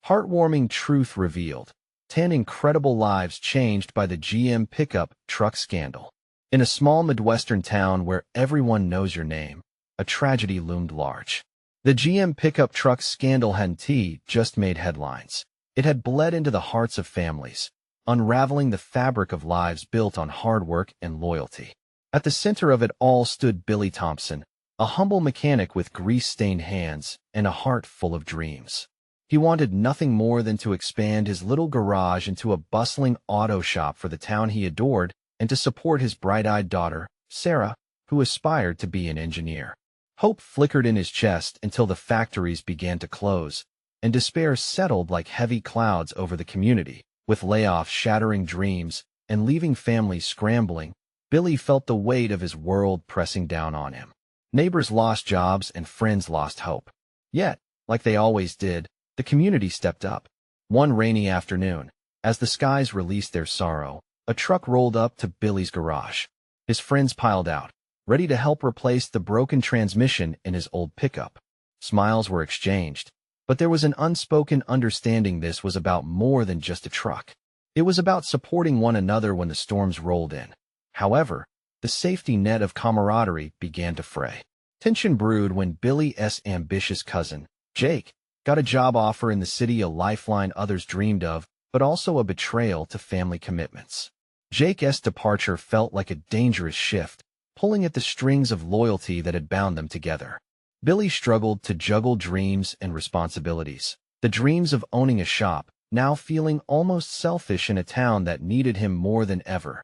Heartwarming truth revealed. 10 incredible lives changed by the GM pickup truck scandal. In a small Midwestern town where everyone knows your name, a tragedy loomed large. The GM pickup truck scandal hadn't just made headlines. It had bled into the hearts of families, unraveling the fabric of lives built on hard work and loyalty. At the center of it all stood Billy Thompson, a humble mechanic with grease-stained hands and a heart full of dreams. He wanted nothing more than to expand his little garage into a bustling auto shop for the town he adored and to support his bright-eyed daughter, Sarah, who aspired to be an engineer. Hope flickered in his chest until the factories began to close, and despair settled like heavy clouds over the community. With layoffs shattering dreams and leaving families scrambling, Billy felt the weight of his world pressing down on him. Neighbors lost jobs and friends lost hope. Yet, like they always did, the community stepped up. One rainy afternoon, as the skies released their sorrow, a truck rolled up to Billy's garage. His friends piled out, ready to help replace the broken transmission in his old pickup. Smiles were exchanged, but there was an unspoken understanding this was about more than just a truck. It was about supporting one another when the storms rolled in. However, the safety net of camaraderie began to fray. Tension brewed when Billy's ambitious cousin, Jake, got a job offer in the city, a lifeline others dreamed of, but also a betrayal to family commitments. Jake's departure felt like a dangerous shift, pulling at the strings of loyalty that had bound them together. Billy struggled to juggle dreams and responsibilities. The dreams of owning a shop, now feeling almost selfish in a town that needed him more than ever.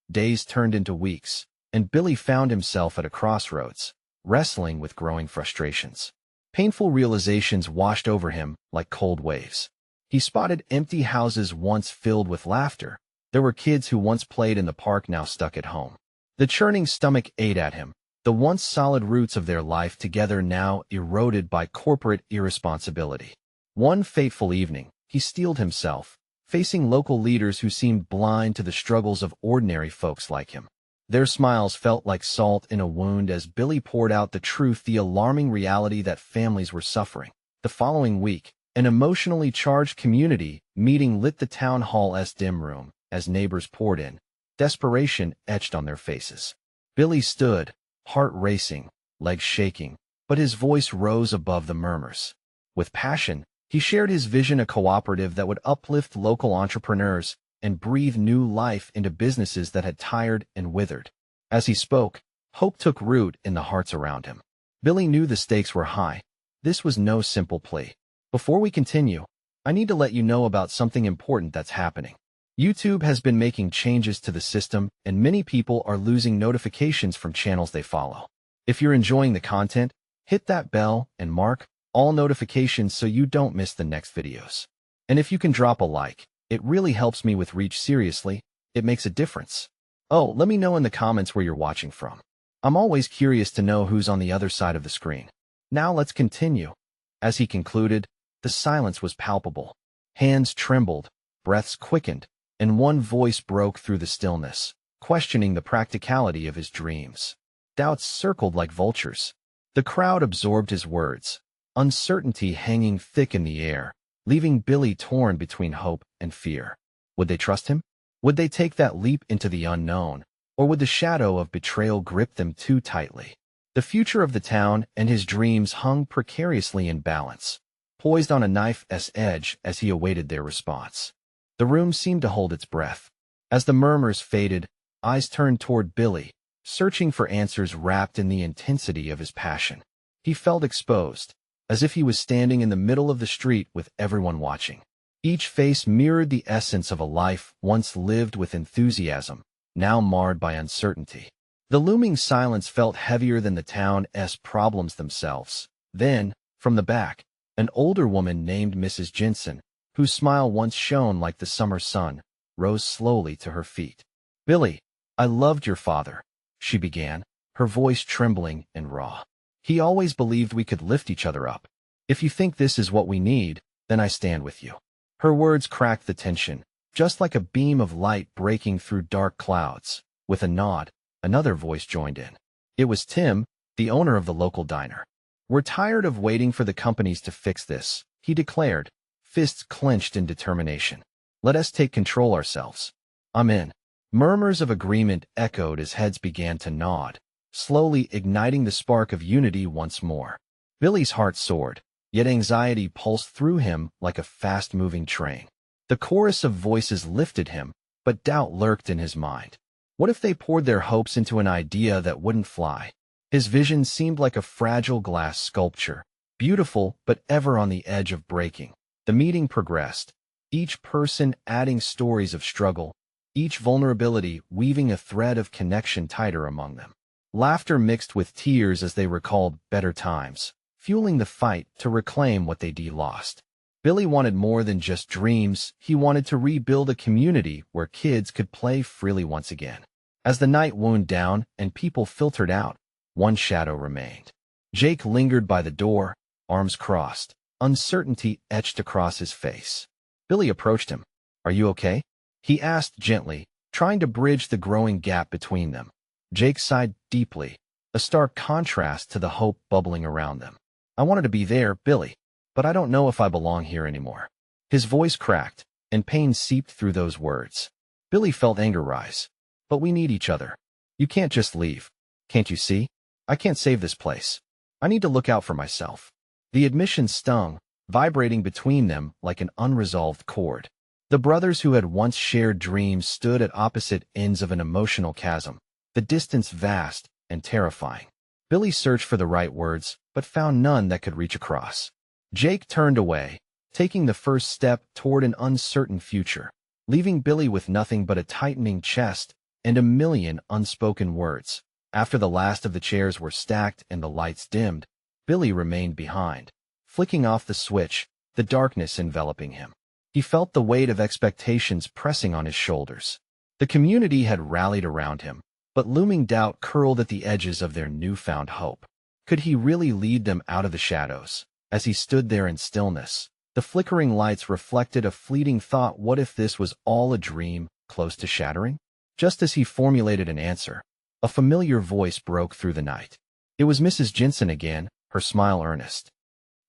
Days turned into weeks, and Billy found himself at a crossroads, wrestling with growing frustrations. Painful realizations washed over him like cold waves. He spotted empty houses once filled with laughter. There were kids who once played in the park now stuck at home. The churning stomach ate at him, the once solid roots of their life together now eroded by corporate irresponsibility. One fateful evening, he steeled himself, facing local leaders who seemed blind to the struggles of ordinary folks like him. Their smiles felt like salt in a wound as Billy poured out the truth, the alarming reality that families were suffering. The following week, an emotionally charged community meeting lit the town hall's dim room as neighbors poured in, desperation etched on their faces. Billy stood, heart racing, legs shaking, but his voice rose above the murmurs. With passion, he shared his vision, a cooperative that would uplift local entrepreneurs and breathe new life into businesses that had tired and withered. As he spoke, hope took root in the hearts around him. Billy knew the stakes were high. This was no simple plea. Before we continue, I need to let you know about something important that's happening. YouTube has been making changes to the system, and many people are losing notifications from channels they follow. If you're enjoying the content, hit that bell and mark all notifications so you don't miss the next videos. And if you can drop a like, it really helps me with reach. Seriously, it makes a difference. Oh, let me know in the comments where you're watching from. I'm always curious to know who's on the other side of the screen. Now let's continue. As he concluded, the silence was palpable. Hands trembled, breaths quickened, and one voice broke through the stillness, questioning the practicality of his dreams. Doubts circled like vultures. The crowd absorbed his words, uncertainty hanging thick in the air, leaving Billy torn between hope and fear. Would they trust him? Would they take that leap into the unknown? Or would the shadow of betrayal grip them too tightly? The future of the town and his dreams hung precariously in balance, poised on a knife's edge as he awaited their response. The room seemed to hold its breath. As the murmurs faded, eyes turned toward Billy, searching for answers wrapped in the intensity of his passion. He felt exposed, as if he was standing in the middle of the street with everyone watching. Each face mirrored the essence of a life once lived with enthusiasm, now marred by uncertainty. The looming silence felt heavier than the town's problems themselves. Then, from the back, an older woman named Mrs. Jensen, whose smile once shone like the summer sun, rose slowly to her feet. "Billy, I loved your father," she began, her voice trembling and raw. "He always believed we could lift each other up. If you think this is what we need, then I stand with you." Her words cracked the tension, just like a beam of light breaking through dark clouds. With a nod, another voice joined in. It was Tim, the owner of the local diner. "We're tired of waiting for the companies to fix this," he declared, fists clenched in determination. Let us take control ourselves. I'm in. Murmurs of agreement echoed as heads began to nod, slowly igniting the spark of unity once more. Billy's heart soared, yet anxiety pulsed through him like a fast-moving train. The chorus of voices lifted him, but doubt lurked in his mind. What if they poured their hopes into an idea that wouldn't fly? His vision seemed like a fragile glass sculpture, beautiful but ever on the edge of breaking. The meeting progressed, each person adding stories of struggle, each vulnerability weaving a thread of connection tighter among them. Laughter mixed with tears as they recalled better times, fueling the fight to reclaim what they'd lost. Billy wanted more than just dreams. He wanted to rebuild a community where kids could play freely once again. As the night wound down and people filtered out, one shadow remained. Jake lingered by the door, arms crossed, uncertainty etched across his face. Billy approached him. "Are you okay?" he asked gently, trying to bridge the growing gap between them. Jake sighed deeply, a stark contrast to the hope bubbling around them. "I wanted to be there, Billy, but I don't know if I belong here anymore." His voice cracked, and pain seeped through those words. Billy felt anger rise. "But we need each other. You can't just leave. Can't you see? I can't save this place. I need to look out for myself." The admission stung, vibrating between them like an unresolved chord. The brothers who had once shared dreams stood at opposite ends of an emotional chasm, the distance vast and terrifying. Billy searched for the right words, but found none that could reach across. Jake turned away, taking the first step toward an uncertain future, leaving Billy with nothing but a tightening chest and a million unspoken words. After the last of the chairs were stacked and the lights dimmed, Billy remained behind, flicking off the switch, the darkness enveloping him. He felt the weight of expectations pressing on his shoulders. The community had rallied around him, but looming doubt curled at the edges of their newfound hope. Could he really lead them out of the shadows? As he stood there in stillness, the flickering lights reflected a fleeting thought: what if this was all a dream, close to shattering? Just as he formulated an answer, a familiar voice broke through the night. It was Mrs. Jensen again, her smile earnest.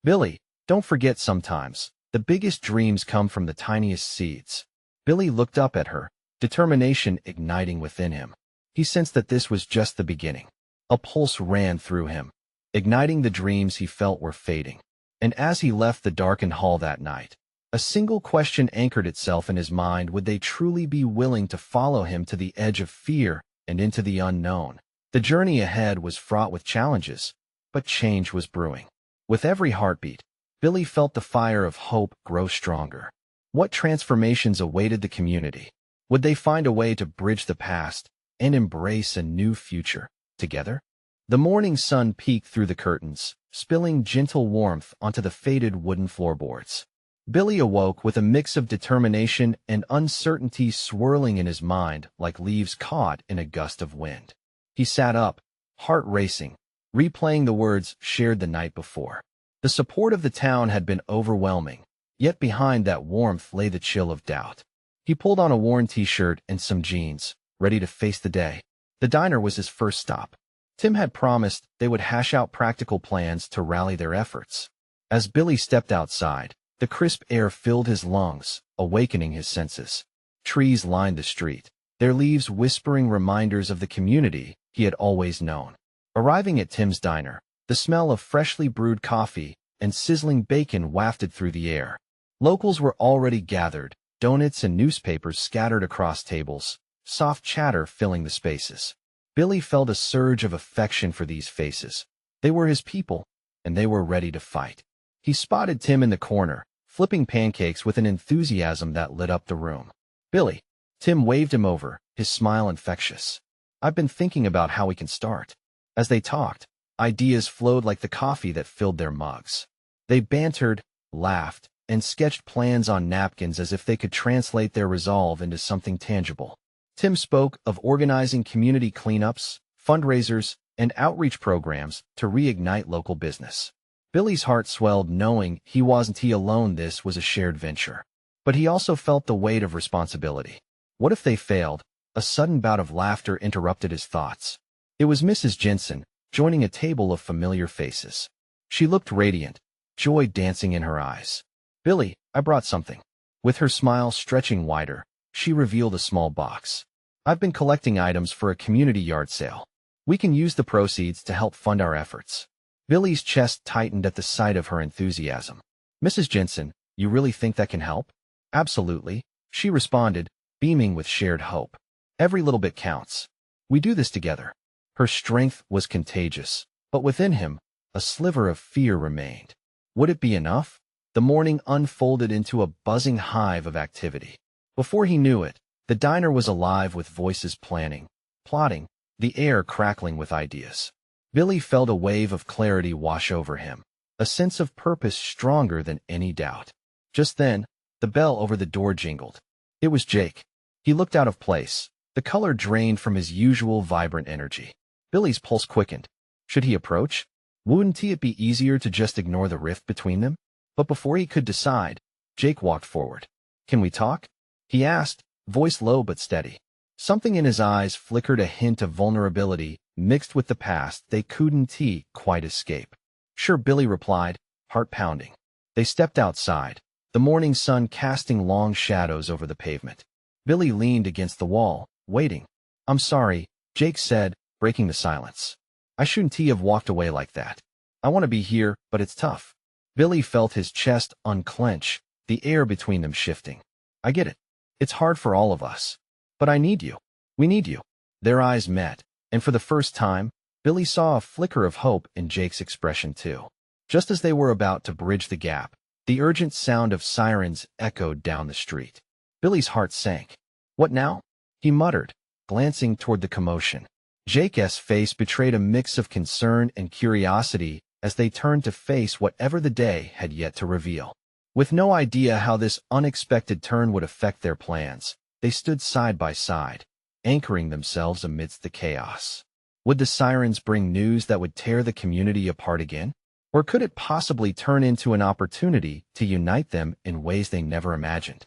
"Billy, don't forget sometimes, the biggest dreams come from the tiniest seeds." Billy looked up at her, determination igniting within him. He sensed that this was just the beginning. A pulse ran through him, igniting the dreams he felt were fading. And as he left the darkened hall that night, a single question anchored itself in his mind: would they truly be willing to follow him to the edge of fear and into the unknown? The journey ahead was fraught with challenges, but change was brewing. With every heartbeat, Billy felt the fire of hope grow stronger. What transformations awaited the community? Would they find a way to bridge the past and embrace a new future together? The morning sun peeked through the curtains, spilling gentle warmth onto the faded wooden floorboards. Billy awoke with a mix of determination and uncertainty swirling in his mind like leaves caught in a gust of wind. He sat up, heart racing, replaying the words shared the night before. The support of the town had been overwhelming, yet behind that warmth lay the chill of doubt. He pulled on a worn t-shirt and some jeans, ready to face the day. The diner was his first stop. Tim had promised they would hash out practical plans to rally their efforts. As Billy stepped outside, the crisp air filled his lungs, awakening his senses. Trees lined the street, their leaves whispering reminders of the community he had always known. Arriving at Tim's diner, the smell of freshly brewed coffee and sizzling bacon wafted through the air. Locals were already gathered, donuts and newspapers scattered across tables, soft chatter filling the spaces. Billy felt a surge of affection for these faces. They were his people, and they were ready to fight. He spotted Tim in the corner, flipping pancakes with an enthusiasm that lit up the room. "Billy." Tim waved him over, his smile infectious. "I've been thinking about how we can start." As they talked, ideas flowed like the coffee that filled their mugs. They bantered, laughed, and sketched plans on napkins as if they could translate their resolve into something tangible. Tim spoke of organizing community cleanups, fundraisers, and outreach programs to reignite local business. Billy's heart swelled knowing he wasn't alone. This was a shared venture. But he also felt the weight of responsibility. What if they failed? A sudden bout of laughter interrupted his thoughts. It was Mrs. Jensen, joining a table of familiar faces. She looked radiant, joy dancing in her eyes. Billy, I brought something. With her smile stretching wider, she revealed a small box. I've been collecting items for a community yard sale. We can use the proceeds to help fund our efforts. Billy's chest tightened at the sight of her enthusiasm. Mrs. Jensen, you really think that can help? Absolutely, she responded, beaming with shared hope. Every little bit counts. We do this together. Her strength was contagious, but within him, a sliver of fear remained. Would it be enough? The morning unfolded into a buzzing hive of activity. Before he knew it, the diner was alive with voices planning, plotting, the air crackling with ideas. Billy felt a wave of clarity wash over him, a sense of purpose stronger than any doubt. Just then, the bell over the door jingled. It was Jake. He looked out of place, the color drained from his usual vibrant energy. Billy's pulse quickened. Should he approach? Wouldn't it be easier to just ignore the rift between them? But before he could decide, Jake walked forward. Can we talk? He asked, voice low but steady. Something in his eyes flickered a hint of vulnerability mixed with the past they couldn't quite escape. Sure, Billy replied, heart pounding. They stepped outside, the morning sun casting long shadows over the pavement. Billy leaned against the wall, waiting. I'm sorry, Jake said, breaking the silence. I shouldn't have walked away like that. I want to be here, but it's tough. Billy felt his chest unclench, the air between them shifting. I get it. It's hard for all of us. But I need you. We need you. Their eyes met, and for the first time, Billy saw a flicker of hope in Jake's expression too. Just as they were about to bridge the gap, the urgent sound of sirens echoed down the street. Billy's heart sank. What now? He muttered, glancing toward the commotion. Jake's face betrayed a mix of concern and curiosity as they turned to face whatever the day had yet to reveal. With no idea how this unexpected turn would affect their plans, they stood side by side, anchoring themselves amidst the chaos. Would the sirens bring news that would tear the community apart again? Or could it possibly turn into an opportunity to unite them in ways they never imagined?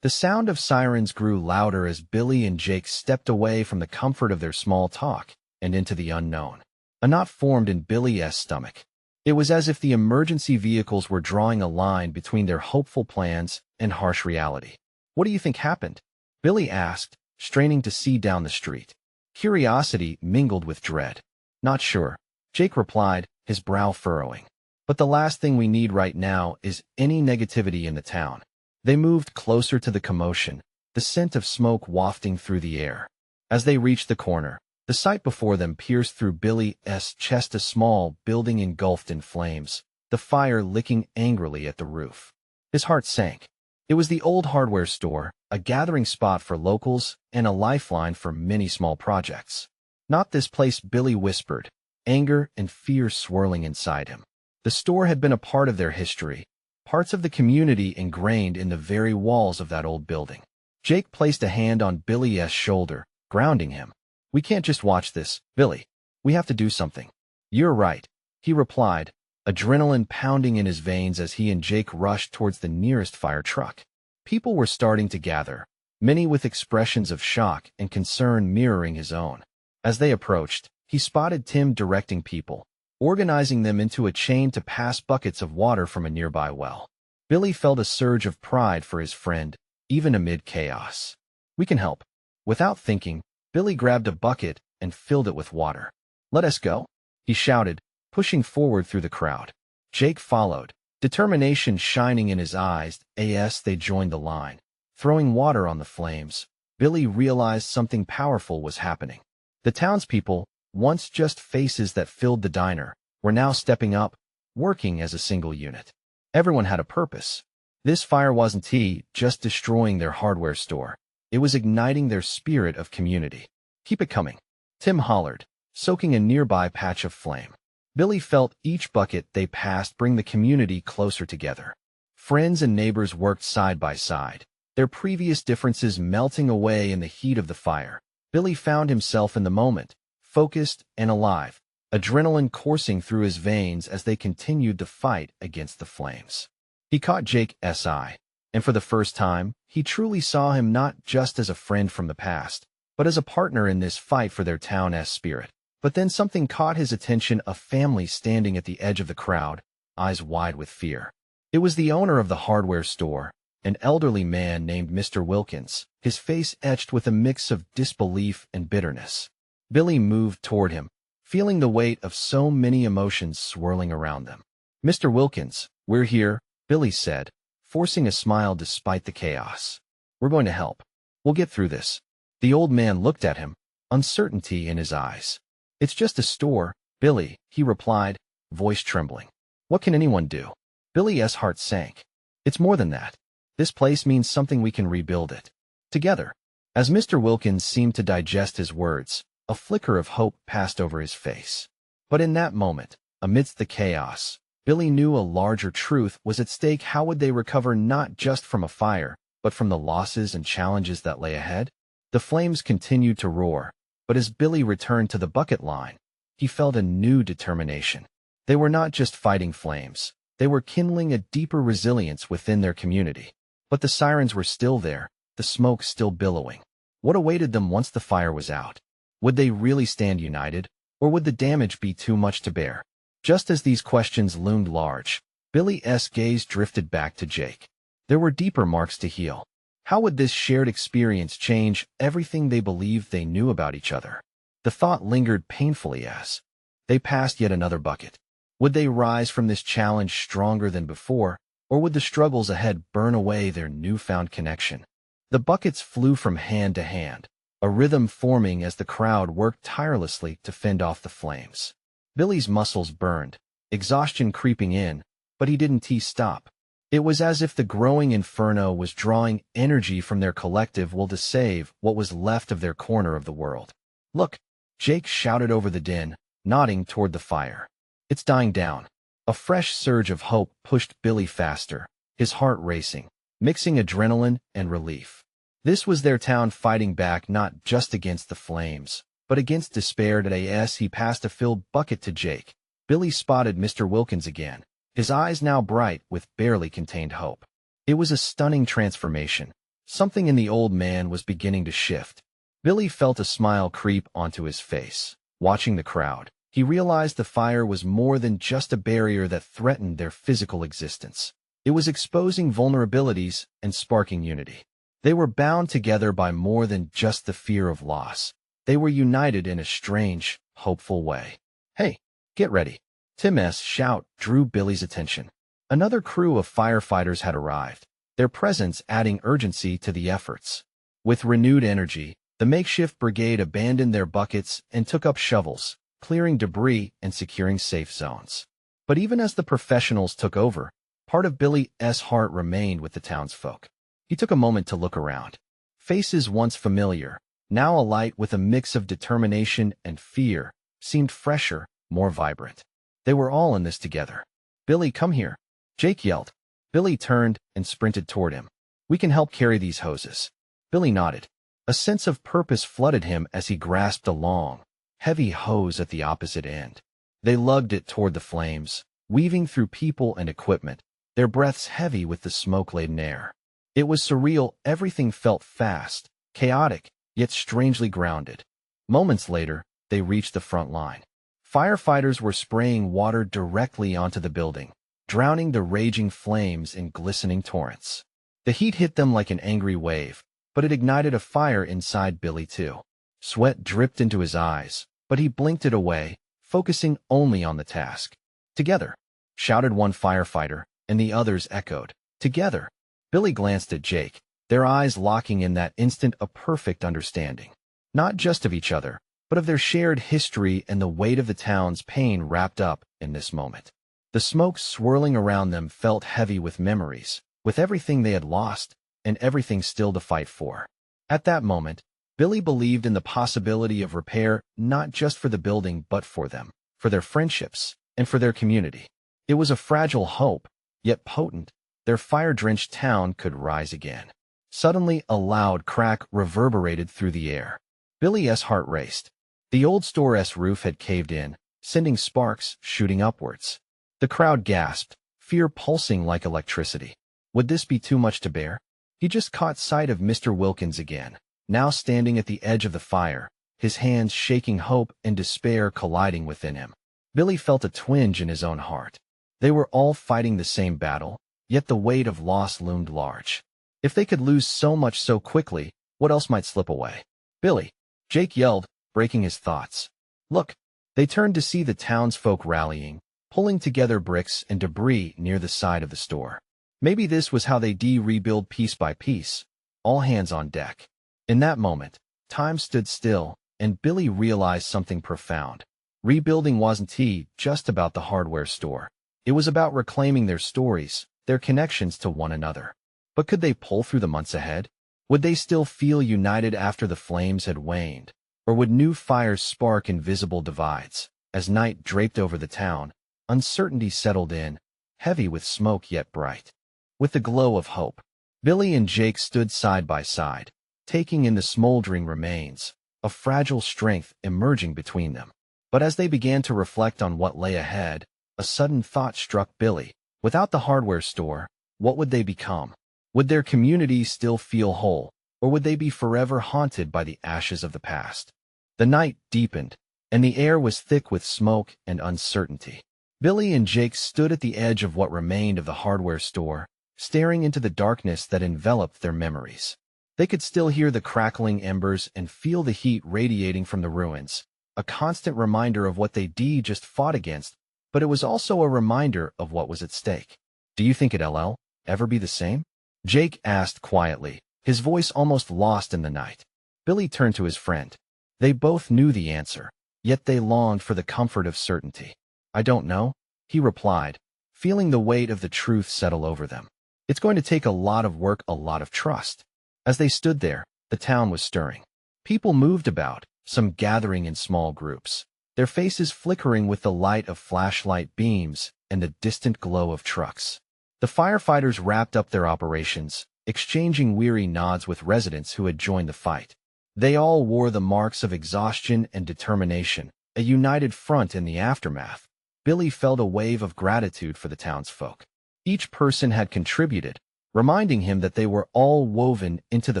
The sound of sirens grew louder as Billy and Jake stepped away from the comfort of their small talk and into the unknown. A knot formed in Billy's stomach. It was as if the emergency vehicles were drawing a line between their hopeful plans and harsh reality. What do you think happened? Billy asked, straining to see down the street. Curiosity mingled with dread. Not sure, Jake replied, his brow furrowing. But the last thing we need right now is any negativity in the town. They moved closer to the commotion, the scent of smoke wafting through the air. As they reached the corner, the sight before them pierced through Billy's chest, a small building engulfed in flames, the fire licking angrily at the roof. His heart sank. It was the old hardware store, a gathering spot for locals and a lifeline for many small projects. Not this place, Billy whispered, anger and fear swirling inside him. The store had been a part of their history, parts of the community ingrained in the very walls of that old building. Jake placed a hand on Billy's shoulder, grounding him. We can't just watch this, Billy. We have to do something. You're right, he replied, adrenaline pounding in his veins as he and Jake rushed towards the nearest fire truck. People were starting to gather, many with expressions of shock and concern mirroring his own. As they approached, he spotted Tim directing people, organizing them into a chain to pass buckets of water from a nearby well. Billy felt a surge of pride for his friend, even amid chaos. We can help. Without thinking, Billy grabbed a bucket and filled it with water. Let us go, he shouted, pushing forward through the crowd. Jake followed, determination shining in his eyes as they joined the line. Throwing water on the flames, Billy realized something powerful was happening. The townspeople, once just faces that filled the diner, were now stepping up, working as a single unit. Everyone had a purpose. This fire wasn't just destroying their hardware store. It was igniting their spirit of community. Keep it coming, Tim hollered, soaking a nearby patch of flame. Billy felt each bucket they passed bring the community closer together. Friends and neighbors worked side by side, their previous differences melting away in the heat of the fire. Billy found himself in the moment, focused and alive, adrenaline coursing through his veins as they continued to fight against the flames. He caught Jake's eye, and for the first time, he truly saw him not just as a friend from the past, but as a partner in this fight for their town's spirit. But then something caught his attention, a family standing at the edge of the crowd, eyes wide with fear. It was the owner of the hardware store, an elderly man named Mr. Wilkins, his face etched with a mix of disbelief and bitterness. Billy moved toward him, feeling the weight of so many emotions swirling around them. "Mr. Wilkins, we're here," Billy said, forcing a smile despite the chaos. "We're going to help. We'll get through this." The old man looked at him, uncertainty in his eyes. "It's just a store, Billy," he replied, voice trembling. "What can anyone do?" Billy's heart sank. "It's more than that. This place means something. We can rebuild it. Together." As Mr. Wilkins seemed to digest his words, a flicker of hope passed over his face. But in that moment, amidst the chaos, Billy knew a larger truth was at stake. How would they recover not just from a fire, but from the losses and challenges that lay ahead? The flames continued to roar, but as Billy returned to the bucket line, he felt a new determination. They were not just fighting flames. They were kindling a deeper resilience within their community. But the sirens were still there, the smoke still billowing. What awaited them once the fire was out? Would they really stand united, or would the damage be too much to bear? Just as these questions loomed large, Billy's gaze drifted back to Jake. There were deeper marks to heal. How would this shared experience change everything they believed they knew about each other? The thought lingered painfully as they passed yet another bucket. Would they rise from this challenge stronger than before, or would the struggles ahead burn away their newfound connection? The buckets flew from hand to hand, a rhythm forming as the crowd worked tirelessly to fend off the flames. Billy's muscles burned, exhaustion creeping in, but he didn't stop. It was as if the growing inferno was drawing energy from their collective will to save what was left of their corner of the world. "Look!" Jake shouted over the din, nodding toward the fire. "It's dying down." A fresh surge of hope pushed Billy faster, his heart racing, mixing adrenaline and relief. This was their town fighting back not just against the flames, but against despair. As he passed a filled bucket to Jake, Billy spotted Mr. Wilkins again, his eyes now bright with barely contained hope. It was a stunning transformation. Something in the old man was beginning to shift. Billy felt a smile creep onto his face. Watching the crowd, he realized the fire was more than just a barrier that threatened their physical existence. It was exposing vulnerabilities and sparking unity. They were bound together by more than just the fear of loss. They were united in a strange, hopeful way. "Hey, get ready." Tim's shout drew Billy's attention. Another crew of firefighters had arrived, their presence adding urgency to the efforts. With renewed energy, the makeshift brigade abandoned their buckets and took up shovels, clearing debris and securing safe zones. But even as the professionals took over, part of Billy's heart remained with the townsfolk. He took a moment to look around. Faces once familiar, now alight with a mix of determination and fear, seemed fresher, more vibrant. They were all in this together. "Billy, come here," Jake yelled. Billy turned and sprinted toward him. "We can help carry these hoses." Billy nodded. A sense of purpose flooded him as he grasped a long, heavy hose at the opposite end. They lugged it toward the flames, weaving through people and equipment, their breaths heavy with the smoke-laden air. It was surreal. Everything felt fast, chaotic, yet strangely grounded. Moments later, they reached the front line. Firefighters were spraying water directly onto the building, drowning the raging flames in glistening torrents. The heat hit them like an angry wave, but it ignited a fire inside Billy too. Sweat dripped into his eyes, but he blinked it away, focusing only on the task. "Together," shouted one firefighter, and the others echoed, "Together." Billy glanced at Jake, their eyes locking in that instant, a perfect understanding. Not just of each other, but of their shared history and the weight of the town's pain wrapped up in this moment. The smoke swirling around them felt heavy with memories, with everything they had lost, and everything still to fight for. At that moment, Billy believed in the possibility of repair, not just for the building but for them, for their friendships, and for their community. It was a fragile hope, yet potent. Their fire-drenched town could rise again. Suddenly, a loud crack reverberated through the air. Billy's heart raced. The old store's roof had caved in, sending sparks shooting upwards. The crowd gasped, fear pulsing like electricity. Would this be too much to bear? He just caught sight of Mr. Wilkins again, now standing at the edge of the fire, his hands shaking, hope and despair colliding within him. Billy felt a twinge in his own heart. They were all fighting the same battle, yet the weight of loss loomed large. If they could lose so much so quickly, what else might slip away? Billy, Jake yelled, breaking his thoughts. Look! They turned to see the townsfolk rallying, pulling together bricks and debris near the side of the store. Maybe this was how they rebuild piece by piece, all hands on deck. In that moment, time stood still, and Billy realized something profound. Rebuilding wasn't just about the hardware store. It was about reclaiming their stories, their connections to one another. But could they pull through the months ahead? Would they still feel united after the flames had waned? Or would new fires spark invisible divides? As night draped over the town, uncertainty settled in, heavy with smoke yet bright. With the glow of hope, Billy and Jake stood side by side, taking in the smoldering remains, a fragile strength emerging between them. But as they began to reflect on what lay ahead, a sudden thought struck Billy. Without the hardware store, what would they become? Would their community still feel whole, or would they be forever haunted by the ashes of the past? The night deepened, and the air was thick with smoke and uncertainty. Billy and Jake stood at the edge of what remained of the hardware store, staring into the darkness that enveloped their memories. They could still hear the crackling embers and feel the heat radiating from the ruins, a constant reminder of what they just fought against, but it was also a reminder of what was at stake. Do you think it'll ever be the same? Jake asked quietly, his voice almost lost in the night. Billy turned to his friend. They both knew the answer, yet they longed for the comfort of certainty. I don't know, he replied, feeling the weight of the truth settle over them. It's going to take a lot of work, a lot of trust. As they stood there, the town was stirring. People moved about, some gathering in small groups, their faces flickering with the light of flashlight beams and the distant glow of trucks. The firefighters wrapped up their operations, exchanging weary nods with residents who had joined the fight. They all wore the marks of exhaustion and determination, a united front in the aftermath. Billy felt a wave of gratitude for the townsfolk. Each person had contributed, reminding him that they were all woven into the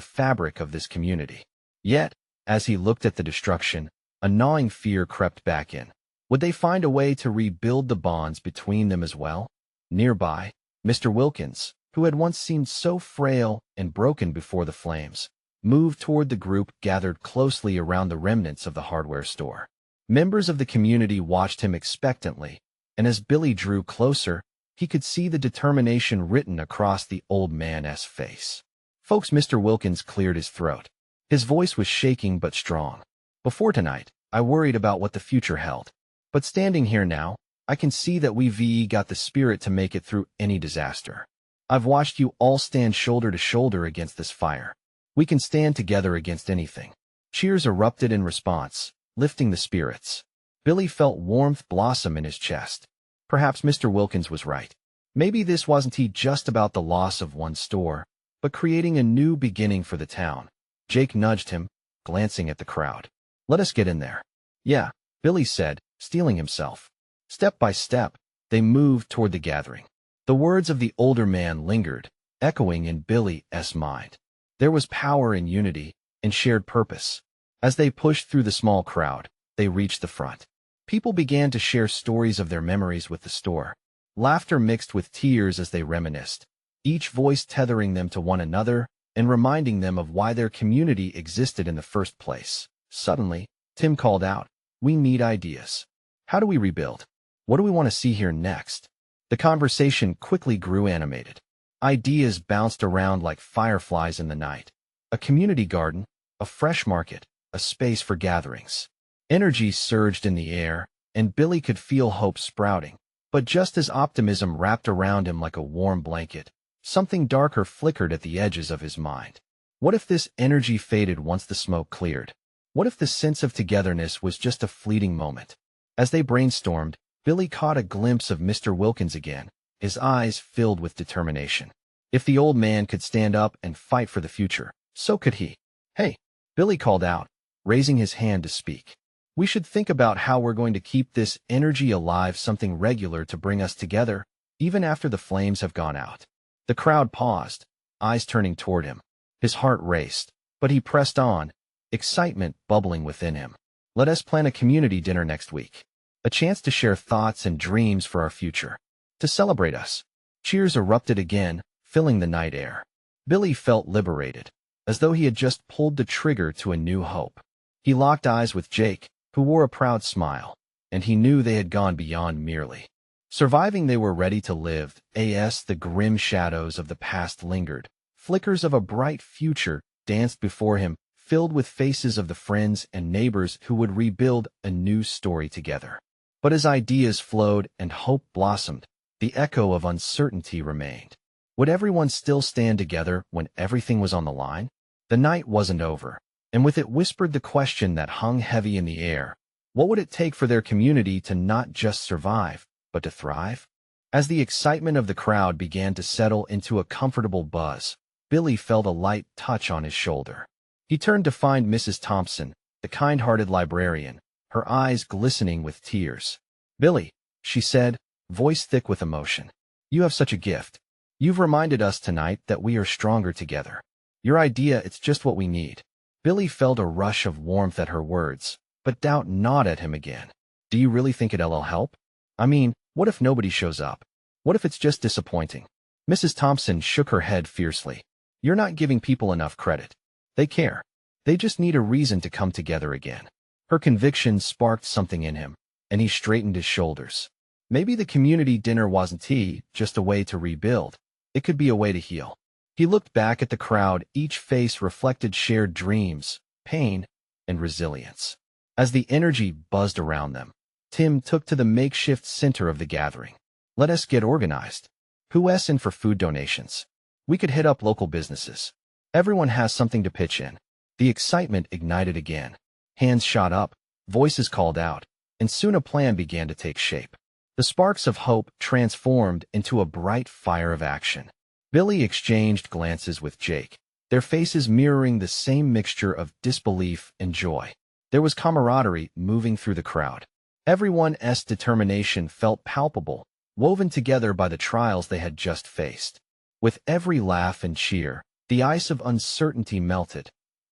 fabric of this community. Yet, as he looked at the destruction, a gnawing fear crept back in. Would they find a way to rebuild the bonds between them as well? Nearby, Mr. Wilkins, who had once seemed so frail and broken before the flames, moved toward the group gathered closely around the remnants of the hardware store. Members of the community watched him expectantly, and as Billy drew closer, he could see the determination written across the old man's face. Folks, Mr. Wilkins cleared his throat. His voice was shaking but strong. Before tonight, I worried about what the future held. But standing here now, I can see that we've got the spirit to make it through any disaster. I've watched you all stand shoulder to shoulder against this fire. We can stand together against anything. Cheers erupted in response, lifting the spirits. Billy felt warmth blossom in his chest. Perhaps Mr. Wilkins was right. Maybe this wasn't just about the loss of one store, but creating a new beginning for the town. Jake nudged him, glancing at the crowd. Let us get in there. Yeah, Billy said, steeling himself. Step by step, they moved toward the gathering. The words of the older man lingered, echoing in Billy's mind. There was power in unity, and shared purpose. As they pushed through the small crowd, they reached the front. People began to share stories of their memories with the store. Laughter mixed with tears as they reminisced, each voice tethering them to one another and reminding them of why their community existed in the first place. Suddenly, Tim called out, "We need ideas. How do we rebuild? What do we want to see here next?" The conversation quickly grew animated. Ideas bounced around like fireflies in the night. A community garden, a fresh market, a space for gatherings. Energy surged in the air, and Billy could feel hope sprouting. But just as optimism wrapped around him like a warm blanket, something darker flickered at the edges of his mind. What if this energy faded once the smoke cleared? What if the sense of togetherness was just a fleeting moment? As they brainstormed, Billy caught a glimpse of Mr. Wilkins again, his eyes filled with determination. If the old man could stand up and fight for the future, so could he. "Hey," Billy called out, raising his hand to speak. "We should think about how we're going to keep this energy alive, something regular to bring us together, even after the flames have gone out." The crowd paused, eyes turning toward him. His heart raced, but he pressed on, excitement bubbling within him. "Let us plan a community dinner next week. A chance to share thoughts and dreams for our future. To celebrate us. Cheers erupted again, filling the night air. Billy felt liberated, as though he had just pulled the trigger to a new hope. He locked eyes with Jake, who wore a proud smile, and he knew they had gone beyond merely surviving. They were ready to live. The grim shadows of the past lingered. Flickers of a bright future danced before him, filled with faces of the friends and neighbors who would rebuild a new story together. But as ideas flowed and hope blossomed, the echo of uncertainty remained. Would everyone still stand together when everything was on the line? The night wasn't over, and with it whispered the question that hung heavy in the air. What would it take for their community to not just survive, but to thrive? As the excitement of the crowd began to settle into a comfortable buzz, Billy felt a light touch on his shoulder. He turned to find Mrs. Thompson, the kind-hearted librarian, her eyes glistening with tears. "Billy," she said, voice thick with emotion, "you have such a gift. You've reminded us tonight that we are stronger together. Your idea, it's just what we need." Billy felt a rush of warmth at her words, but doubt gnawed at him again. "Do you really think it'll help? I mean, what if nobody shows up? What if it's just disappointing?" Mrs. Thompson shook her head fiercely. "You're not giving people enough credit. They care. They just need a reason to come together again." Her conviction sparked something in him, and he straightened his shoulders. Maybe the community dinner wasn't just a way to rebuild. It could be a way to heal. He looked back at the crowd. Each face reflected shared dreams, pain, and resilience. As the energy buzzed around them, Tim took to the makeshift center of the gathering. "Let us get organized. Who's in for food donations? We could hit up local businesses. Everyone has something to pitch in." The excitement ignited again. Hands shot up, voices called out, and soon a plan began to take shape. The sparks of hope transformed into a bright fire of action. Billy exchanged glances with Jake, their faces mirroring the same mixture of disbelief and joy. There was camaraderie moving through the crowd. Everyone's determination felt palpable, woven together by the trials they had just faced. With every laugh and cheer, the ice of uncertainty melted.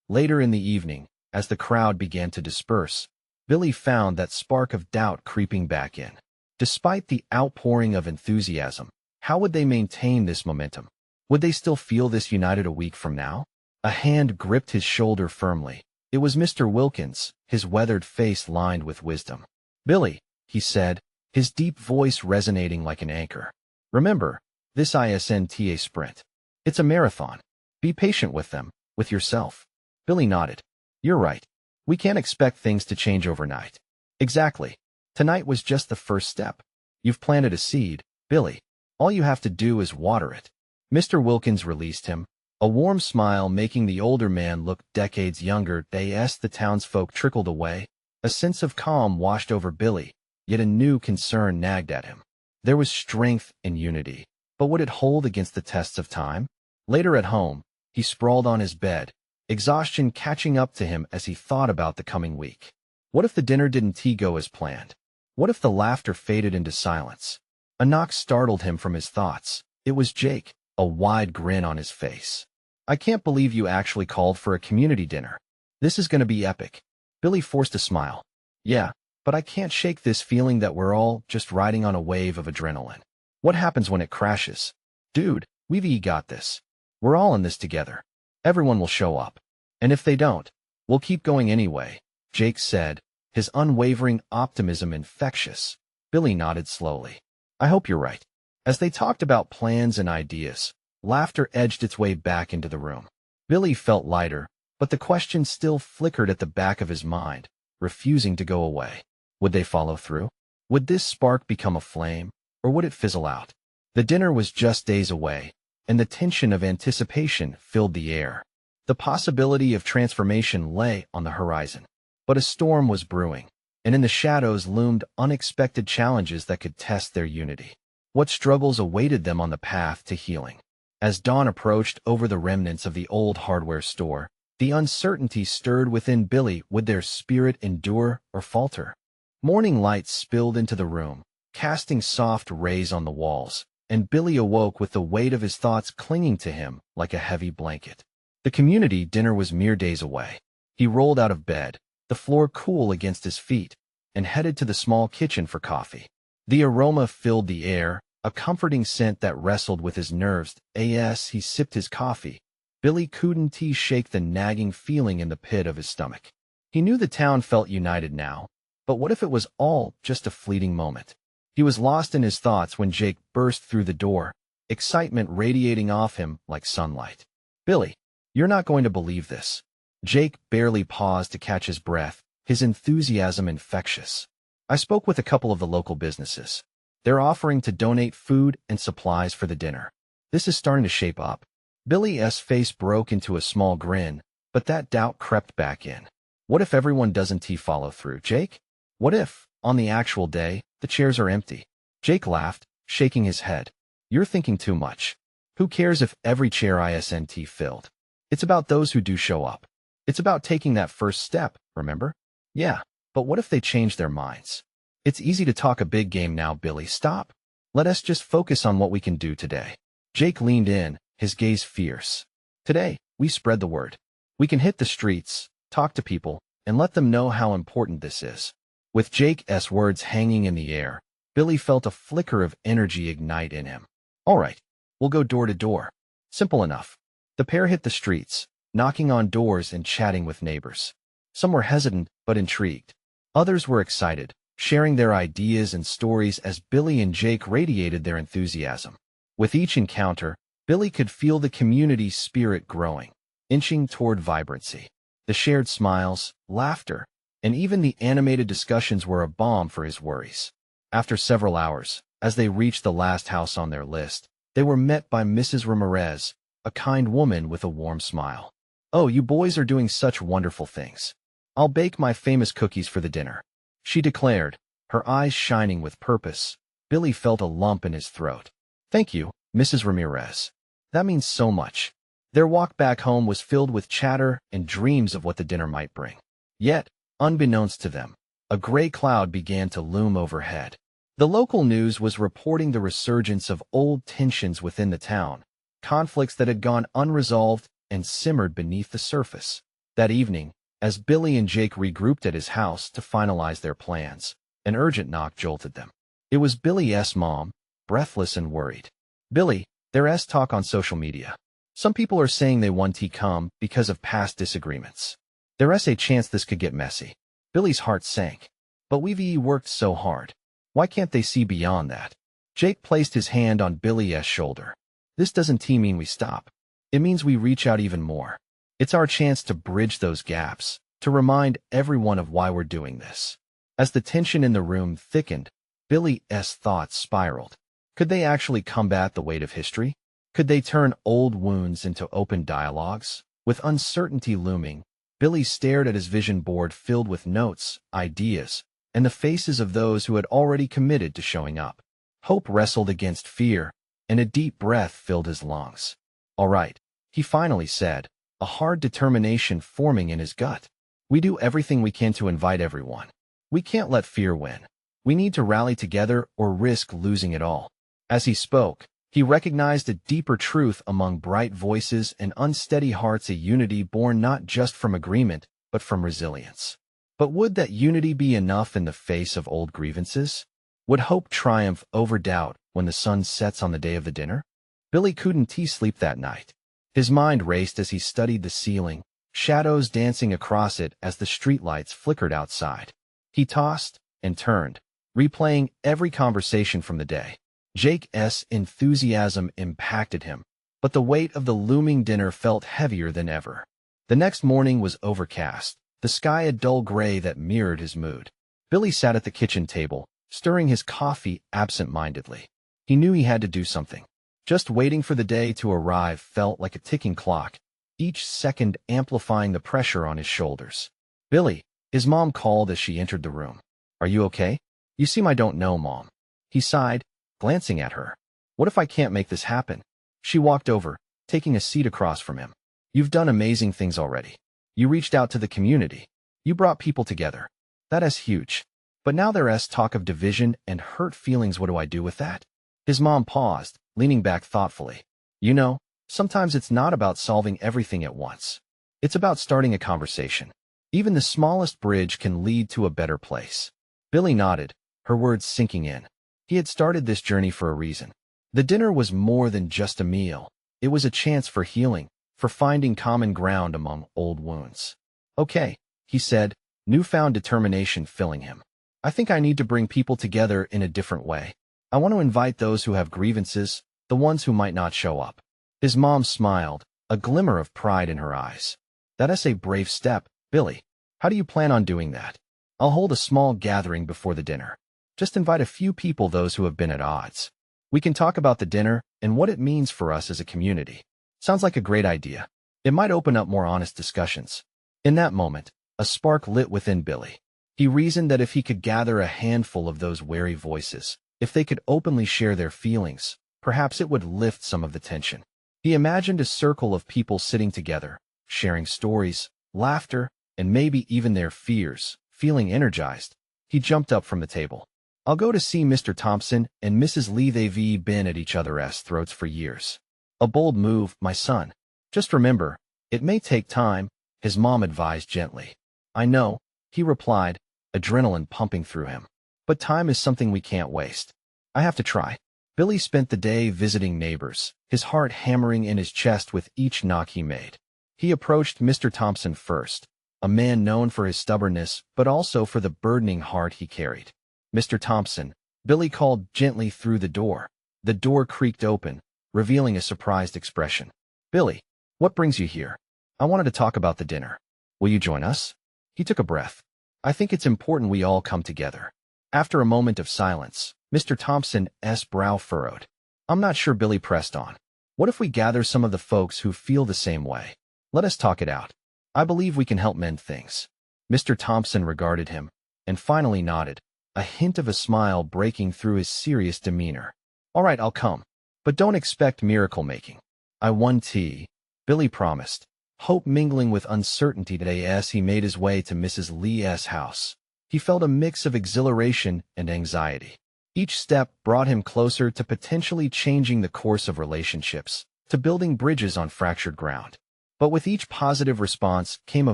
Later in the evening, as the crowd began to disperse, Billy found that spark of doubt creeping back in. Despite the outpouring of enthusiasm, how would they maintain this momentum? Would they still feel this united a week from now? A hand gripped his shoulder firmly. It was Mr. Wilkins, his weathered face lined with wisdom. "Billy," he said, his deep voice resonating like an anchor. "Remember, this isn't a sprint. It's a marathon. Be patient with them, with yourself." Billy nodded. "You're right. We can't expect things to change overnight." "Exactly. Tonight was just the first step. You've planted a seed, Billy. All you have to do is water it." Mr. Wilkins released him, a warm smile making the older man look decades younger. The townsfolk trickled away. A sense of calm washed over Billy, yet a new concern nagged at him. There was strength in unity, but would it hold against the tests of time? Later at home, he sprawled on his bed, exhaustion catching up to him as he thought about the coming week. What if the dinner didn't go as planned? What if the laughter faded into silence? A knock startled him from his thoughts. It was Jake, a wide grin on his face. "I can't believe you actually called for a community dinner. This is going to be epic." Billy forced a smile. "Yeah, but I can't shake this feeling that we're all just riding on a wave of adrenaline. What happens when it crashes? Dude, we've got this. We're all in this together. Everyone will show up. And if they don't, we'll keep going anyway," Jake said, his unwavering optimism infectious. Billy nodded slowly. "I hope you're right." As they talked about plans and ideas, laughter edged its way back into the room. Billy felt lighter, but the question still flickered at the back of his mind, refusing to go away. Would they follow through? Would this spark become a flame, or would it fizzle out? The dinner was just days away, and the tension of anticipation filled the air. The possibility of transformation lay on the horizon. But a storm was brewing, and in the shadows loomed unexpected challenges that could test their unity. What struggles awaited them on the path to healing? As dawn approached over the remnants of the old hardware store, the uncertainty stirred within Billy. Would their spirit endure or falter? Morning light spilled into the room, casting soft rays on the walls, and Billy awoke with the weight of his thoughts clinging to him like a heavy blanket. The community dinner was mere days away. He rolled out of bed, the floor cool against his feet, and headed to the small kitchen for coffee. The aroma filled the air, a comforting scent that wrestled with his nerves. As he sipped his coffee, Billy couldn't shake the nagging feeling in the pit of his stomach. He knew the town felt united now, but what if it was all just a fleeting moment? He was lost in his thoughts when Jake burst through the door, excitement radiating off him like sunlight. "Billy, you're not going to believe this." Jake barely paused to catch his breath, his enthusiasm infectious. "I spoke with a couple of the local businesses. They're offering to donate food and supplies for the dinner. This is starting to shape up." Billy's face broke into a small grin, but that doubt crept back in. What if everyone doesn't follow through, Jake? What if, on the actual day, the chairs are empty? Jake laughed, shaking his head. "You're thinking too much. Who cares if every chair isn't filled? It's about those who do show up. It's about taking that first step, remember?" "Yeah, but what if they change their minds?" "It's easy to talk a big game now, Billy. Stop. Let us just focus on what we can do today." Jake leaned in, his gaze fierce. "Today, we spread the word. We can hit the streets, talk to people, and let them know how important this is." With Jake's words hanging in the air, Billy felt a flicker of energy ignite in him. "All right, we'll go door to door." Simple enough. The pair hit the streets, knocking on doors and chatting with neighbors. Some were hesitant but intrigued. Others were excited, sharing their ideas and stories as Billy and Jake radiated their enthusiasm. With each encounter, Billy could feel the community spirit growing, inching toward vibrancy. The shared smiles, laughter, and even the animated discussions were a balm for his worries. After several hours, as they reached the last house on their list, they were met by Mrs. Ramirez, a kind woman with a warm smile. "Oh, you boys are doing such wonderful things. I'll bake my famous cookies for the dinner," she declared, her eyes shining with purpose. Billy felt a lump in his throat. "Thank you, Mrs. Ramirez. That means so much." Their walk back home was filled with chatter and dreams of what the dinner might bring. Yet, unbeknownst to them, a gray cloud began to loom overhead. The local news was reporting the resurgence of old tensions within the town, conflicts that had gone unresolved and simmered beneath the surface. That evening, as Billy and Jake regrouped at his house to finalize their plans, an urgent knock jolted them. It was Billy's mom, breathless and worried. "Billy, there's talk on social media. Some people are saying they want to come because of past disagreements. There's a chance this could get messy." Billy's heart sank. "But we've worked so hard. Why can't they see beyond that?" Jake placed his hand on Billy's shoulder. "This doesn't mean we stop. It means we reach out even more. It's our chance to bridge those gaps, to remind everyone of why we're doing this." As the tension in the room thickened, Billy's thoughts spiraled. Could they actually combat the weight of history? Could they turn old wounds into open dialogues? With uncertainty looming, Billy stared at his vision board filled with notes, ideas, and the faces of those who had already committed to showing up. Hope wrestled against fear, and a deep breath filled his lungs. "All right," he finally said, a hard determination forming in his gut. "We do everything we can to invite everyone. We can't let fear win. We need to rally together or risk losing it all." As he spoke, he recognized a deeper truth among bright voices and unsteady hearts, a unity born not just from agreement, but from resilience. But would that unity be enough in the face of old grievances? Would hope triumph over doubt when the sun sets on the day of the dinner? Billy couldn't sleep that night. His mind raced as he studied the ceiling, shadows dancing across it as the streetlights flickered outside. He tossed and turned, replaying every conversation from the day. Jake's enthusiasm impacted him, but the weight of the looming dinner felt heavier than ever. The next morning was overcast, the sky a dull gray that mirrored his mood. Billy sat at the kitchen table, stirring his coffee absent-mindedly. He knew he had to do something. Just waiting for the day to arrive felt like a ticking clock, each second amplifying the pressure on his shoulders. "Billy," his mom called as she entered the room. "Are you okay?" "You seem I don't know, Mom." He sighed, glancing at her. "What if I can't make this happen?" She walked over, taking a seat across from him. "You've done amazing things already. You reached out to the community. You brought people together. That is huge. But now there's talk of division and hurt feelings. What do I do with that?" His mom paused, leaning back thoughtfully. "You know, sometimes it's not about solving everything at once. It's about starting a conversation. Even the smallest bridge can lead to a better place." Billy nodded, her words sinking in. He had started this journey for a reason. The dinner was more than just a meal. It was a chance for healing, for finding common ground among old wounds. Okay, he said, newfound determination filling him. I think I need to bring people together in a different way. I want to invite those who have grievances, the ones who might not show up. His mom smiled, a glimmer of pride in her eyes. That's a brave step, Billy. How do you plan on doing that? I'll hold a small gathering before the dinner. Just invite a few people, those who have been at odds. We can talk about the dinner and what it means for us as a community. Sounds like a great idea. It might open up more honest discussions. In that moment, a spark lit within Billy. He reasoned that if he could gather a handful of those wary voices, if they could openly share their feelings, perhaps it would lift some of the tension. He imagined a circle of people sitting together, sharing stories, laughter, and maybe even their fears. Feeling energized, he jumped up from the table. I'll go to see Mr. Thompson and Mrs. Lee. They've been at each other's throats for years. A bold move, my son. Just remember, it may take time, his mom advised gently. I know, he replied, adrenaline pumping through him. But time is something we can't waste. I have to try. Billy spent the day visiting neighbors, his heart hammering in his chest with each knock he made. He approached Mr. Thompson first, a man known for his stubbornness but also for the burdening heart he carried. Mr. Thompson, Billy called gently through the door. The door creaked open, revealing a surprised expression. Billy, what brings you here? I wanted to talk about the dinner. Will you join us? He took a breath. I think it's important we all come together. After a moment of silence, Mr. Thompson's brow furrowed. I'm not sure, Billy pressed on. What if we gather some of the folks who feel the same way? Let us talk it out. I believe we can help mend things. Mr. Thompson regarded him, and finally nodded, a hint of a smile breaking through his serious demeanor. All right, I'll come. But don't expect miracle-making. I won tea, Billy promised, hope mingling with uncertainty today as he made his way to Mrs. Lee's house. He felt a mix of exhilaration and anxiety. Each step brought him closer to potentially changing the course of relationships, to building bridges on fractured ground. But with each positive response came a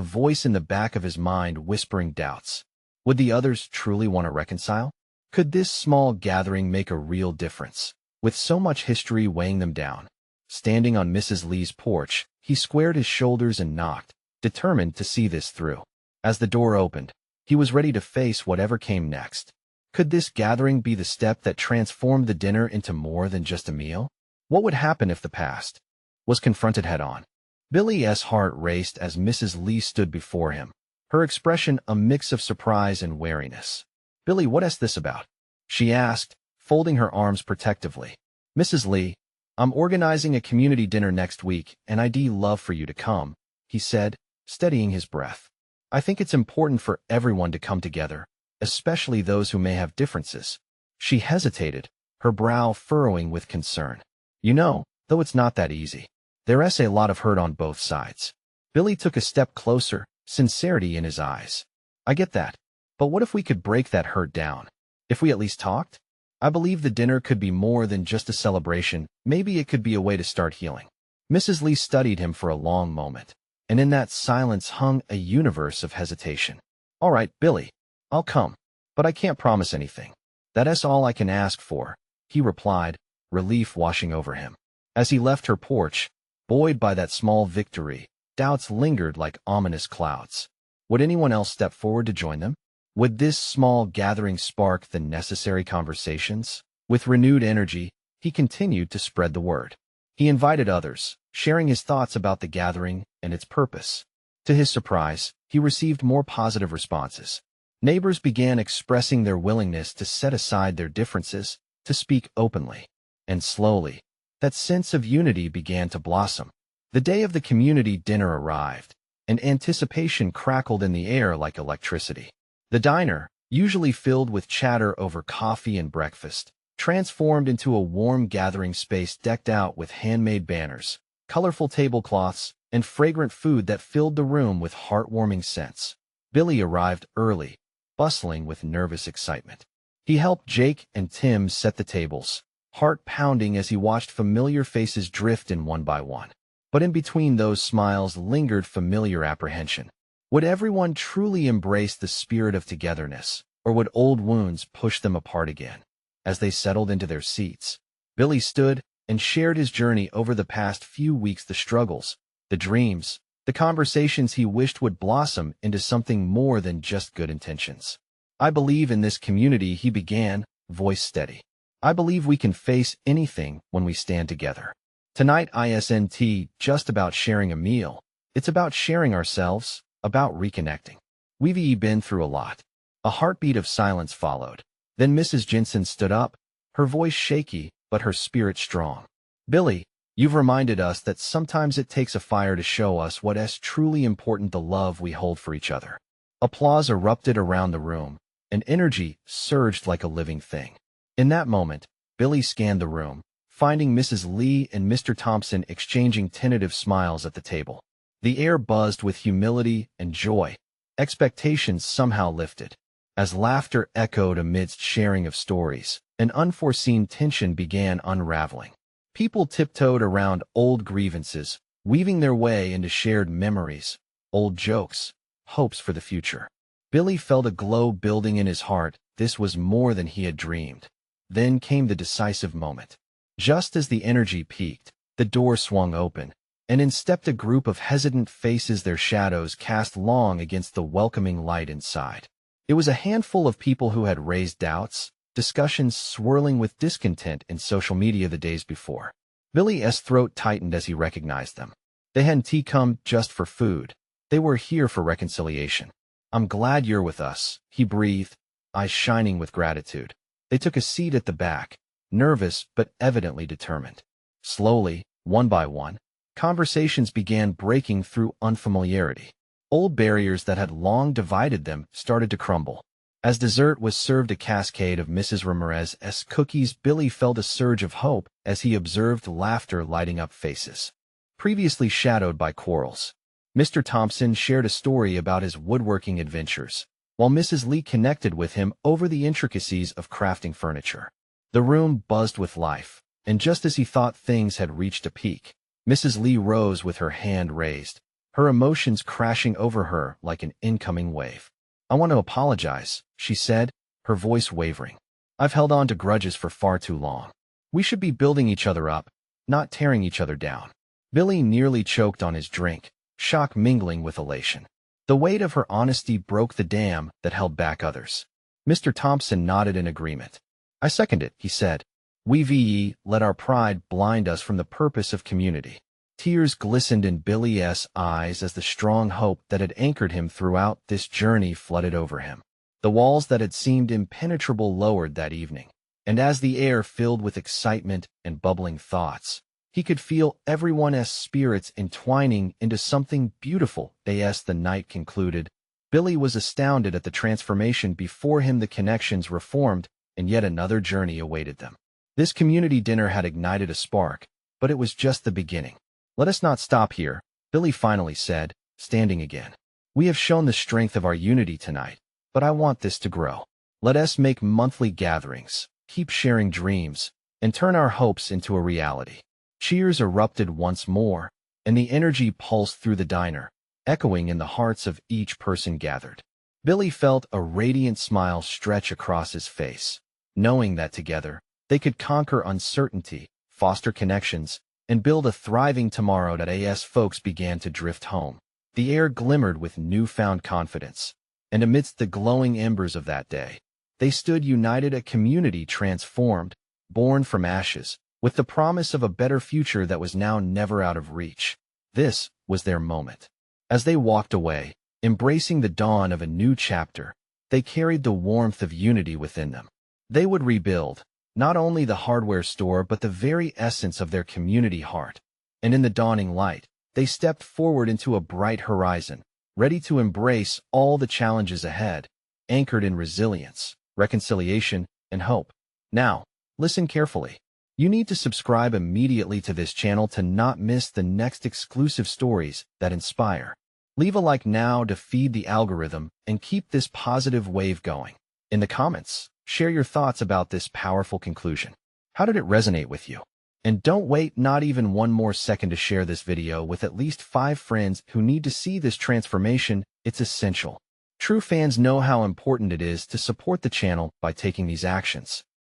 voice in the back of his mind whispering doubts. Would the others truly want to reconcile? Could this small gathering make a real difference, with so much history weighing them down? Standing on Mrs. Lee's porch, he squared his shoulders and knocked, determined to see this through. As the door opened, he was ready to face whatever came next. Could this gathering be the step that transformed the dinner into more than just a meal? What would happen if the past was confronted head-on? Billy's heart raced as Mrs. Lee stood before him, her expression a mix of surprise and wariness. Billy, what is this about? She asked, folding her arms protectively. Mrs. Lee, I'm organizing a community dinner next week, and I'd love for you to come, he said, steadying his breath. I think it's important for everyone to come together, especially those who may have differences. She hesitated, her brow furrowing with concern. You know, though it's not that easy. There's a lot of hurt on both sides. Billy took a step closer, sincerity in his eyes. I get that. But what if we could break that hurt down? If we at least talked? I believe the dinner could be more than just a celebration. Maybe it could be a way to start healing. Mrs. Lee studied him for a long moment, and in that silence hung a universe of hesitation. All right, Billy, I'll come, but I can't promise anything. That's all I can ask for, he replied, relief washing over him. As he left her porch, buoyed by that small victory, doubts lingered like ominous clouds. Would anyone else step forward to join them? Would this small gathering spark the necessary conversations? With renewed energy, he continued to spread the word. He invited others, sharing his thoughts about the gathering and its purpose. To his surprise, he received more positive responses. Neighbors began expressing their willingness to set aside their differences, to speak openly. And slowly, that sense of unity began to blossom. The day of the community dinner arrived, and anticipation crackled in the air like electricity. The diner, usually filled with chatter over coffee and breakfast, transformed into a warm gathering space decked out with handmade banners, colorful tablecloths, and fragrant food that filled the room with heartwarming scents. Billy arrived early, bustling with nervous excitement. He helped Jake and Tim set the tables, heart pounding as he watched familiar faces drift in one by one. But in between those smiles lingered familiar apprehension. Would everyone truly embrace the spirit of togetherness, or would old wounds push them apart again? as they settled into their seats. Billy stood and shared his journey over the past few weeks, the struggles, the dreams, the conversations he wished would blossom into something more than just good intentions. "I believe in this community," he began, voice steady. "I believe we can face anything when we stand together. Tonight isn't just about sharing a meal. It's about sharing ourselves, about reconnecting. We've been through a lot." A heartbeat of silence followed. Then Mrs. Jensen stood up, her voice shaky, but her spirit strong. "Billy, you've reminded us that sometimes it takes a fire to show us what's truly important, the love we hold for each other." Applause erupted around the room, and energy surged like a living thing. In that moment, Billy scanned the room, finding Mrs. Lee and Mr. Thompson exchanging tentative smiles at the table. The air buzzed with humility and joy. Expectations somehow lifted. As laughter echoed amidst sharing of stories, an unforeseen tension began unraveling. People tiptoed around old grievances, weaving their way into shared memories, old jokes, hopes for the future. Billy felt a glow building in his heart. This was more than he had dreamed. Then came the decisive moment. Just as the energy peaked, the door swung open, and in stepped a group of hesitant faces, their shadows cast long against the welcoming light inside. It was a handful of people who had raised doubts, discussions swirling with discontent in social media the days before. Billy's throat tightened as he recognized them. They hadn't come just for food. They were here for reconciliation. "I'm glad you're with us," he breathed, eyes shining with gratitude. They took a seat at the back, nervous but evidently determined. Slowly, one by one, conversations began breaking through unfamiliarity. Old barriers that had long divided them started to crumble. As dessert was served, a cascade of Mrs. Ramirez's cookies, Billy felt a surge of hope as he observed laughter lighting up faces previously shadowed by quarrels. Mr. Thompson shared a story about his woodworking adventures, while Mrs. Lee connected with him over the intricacies of crafting furniture. The room buzzed with life, and just as he thought things had reached a peak, Mrs. Lee rose with her hand raised, her emotions crashing over her like an incoming wave. "I want to apologize," she said, her voice wavering. "I've held on to grudges for far too long. We should be building each other up, not tearing each other down." Billy nearly choked on his drink, shock mingling with elation. The weight of her honesty broke the dam that held back others. Mr. Thompson nodded in agreement. "I second it," he said. "We've let our pride blind us from the purpose of community." Tears glistened in Billy's eyes as the strong hope that had anchored him throughout this journey flooded over him. The walls that had seemed impenetrable lowered that evening, and as the air filled with excitement and bubbling thoughts, he could feel everyone's spirits entwining into something beautiful. As the night concluded, Billy was astounded at the transformation before him. The connections reformed, and yet another journey awaited them. This community dinner had ignited a spark, but it was just the beginning. "Let us not stop here," Billy finally said, standing again. "We have shown the strength of our unity tonight, but I want this to grow. Let us make monthly gatherings, keep sharing dreams, and turn our hopes into a reality." Cheers erupted once more, and the energy pulsed through the diner, echoing in the hearts of each person gathered. Billy felt a radiant smile stretch across his face, knowing that together, they could conquer uncertainty, foster connections, and build a thriving tomorrow. As folks began to drift home, the air glimmered with newfound confidence, and amidst the glowing embers of that day, they stood united, a community transformed, born from ashes, with the promise of a better future that was now never out of reach. This was their moment. As they walked away, embracing the dawn of a new chapter, they carried the warmth of unity within them. They would rebuild not only the hardware store but the very essence of their community heart. And in the dawning light, they stepped forward into a bright horizon, ready to embrace all the challenges ahead, anchored in resilience, reconciliation, and hope. Now, listen carefully. You need to subscribe immediately to this channel to not miss the next exclusive stories that inspire. Leave a like now to feed the algorithm and keep this positive wave going. In the comments, share your thoughts about this powerful conclusion. How did it resonate with you? And don't wait not even one more second to share this video with at least 5 friends who need to see this transformation. It's essential. True fans know how important it is to support the channel by taking these actions.